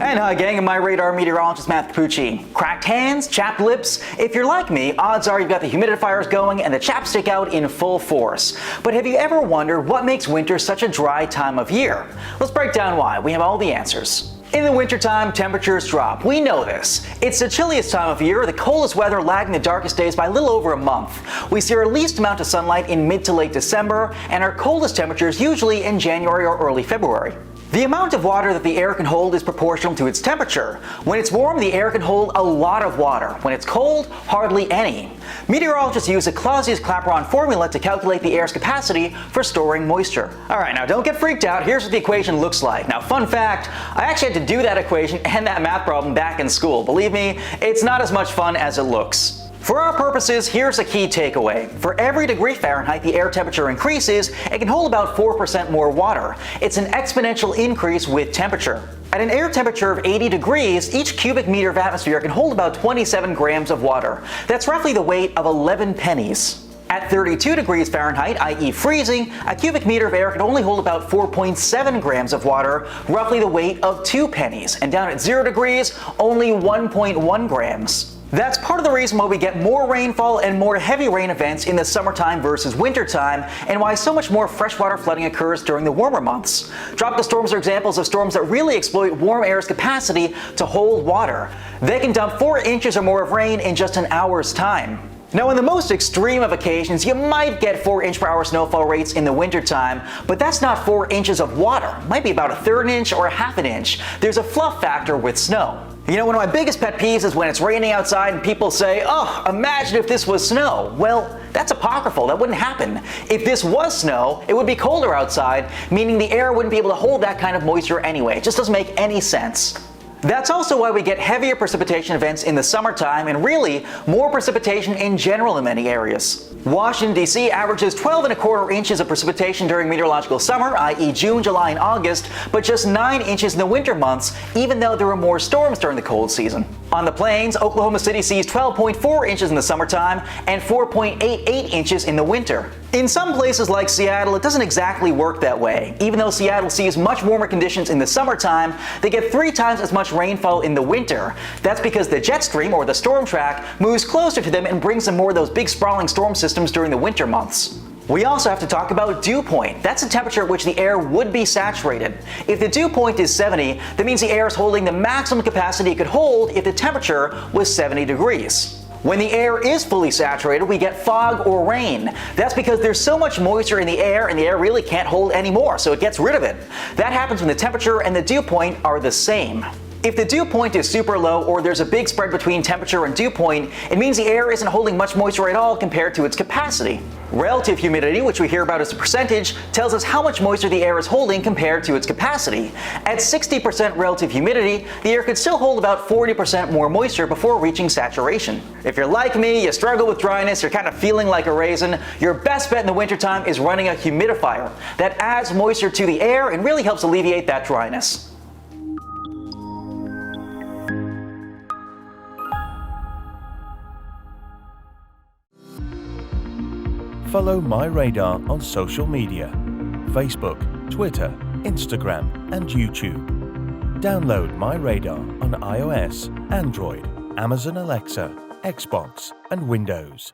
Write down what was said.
And hi gang, I'm MyRadar meteorologist Matthew Cappucci. Cracked hands, chapped lips? If you're like me, odds are you've got the humidifiers going and the chapstick out in full force. But have you ever wondered what makes winter such a dry time of year? Let's break down why. We have all the answers. In the wintertime, temperatures drop. We know this. It's the chilliest time of year, the coldest weather lagging the darkest days by a little over a month. We see our least amount of sunlight in mid to late December, and our coldest temperatures usually in January or early February. The amount of water that the air can hold is proportional to its temperature. When it's warm, the air can hold a lot of water. When it's cold, hardly any. Meteorologists use a Clausius-Clapeyron formula to calculate the air's capacity for storing moisture. Alright, now don't get freaked out. Here's what the equation looks like. Now, fun fact, I actually had to do that equation and that math problem back in school. Believe me, it's not as much fun as it looks. For our purposes, here's a key takeaway. For every degree Fahrenheit the air temperature increases, it can hold about 4% more water. It's an exponential increase with temperature. At an air temperature of 80 degrees, each cubic meter of atmosphere can hold about 27 grams of water. That's roughly the weight of 11 pennies. At 32 degrees Fahrenheit, i.e. freezing, a cubic meter of air can only hold about 4.7 grams of water, roughly the weight of 2 pennies. And down at 0 degrees, only 1.1 grams. That's part of the reason why we get more rainfall and more heavy rain events in the summertime versus wintertime, and why so much more freshwater flooding occurs during the warmer months. Tropical storms are examples of storms that really exploit warm air's capacity to hold water. They can dump 4 inches or more of rain in just an hour's time. Now, in the most extreme of occasions, you might get 4-inch per hour snowfall rates in the wintertime, but that's not 4 inches of water. It might be about a 1/3 inch or a 1/2 inch. There's a fluff factor with snow. You know, one of my biggest pet peeves is when it's raining outside and people say, "Oh, imagine if this was snow." Well, that's apocryphal. That wouldn't happen. If this was snow, it would be colder outside, meaning the air wouldn't be able to hold that kind of moisture anyway. It just doesn't make any sense. That's also why we get heavier precipitation events in the summertime, and really more precipitation in general in many areas. Washington, D.C. averages 12¼ inches of precipitation during meteorological summer, i.e. June, July, and August, but just 9 inches in the winter months, even though there are more storms during the cold season. On the plains, Oklahoma City sees 12.4 inches in the summertime and 4.88 inches in the winter. In some places like Seattle, it doesn't exactly work that way. Even though Seattle sees much warmer conditions in the summertime, they get 3 times as much rainfall in the winter. That's because the jet stream, or the storm track, moves closer to them and brings them more of those big sprawling storm systems during the winter months. We also have to talk about dew point. That's the temperature at which the air would be saturated. If the dew point is 70, that means the air is holding the maximum capacity it could hold if the temperature was 70 degrees. When the air is fully saturated, we get fog or rain. That's because there's so much moisture in the air and the air really can't hold any more, so it gets rid of it. That happens when the temperature and the dew point are the same. If the dew point is super low, or there's a big spread between temperature and dew point, it means the air isn't holding much moisture at all compared to its capacity. Relative humidity, which we hear about as a percentage, tells us how much moisture the air is holding compared to its capacity. At 60% relative humidity, the air could still hold about 40% more moisture before reaching saturation. If you're like me, you struggle with dryness, you're kind of feeling like a raisin, your best bet in the wintertime is running a humidifier. That adds moisture to the air and really helps alleviate that dryness. Follow MyRadar on social media: Facebook, Twitter, Instagram, and YouTube. Download MyRadar on iOS, Android, Amazon Alexa, Xbox, and Windows.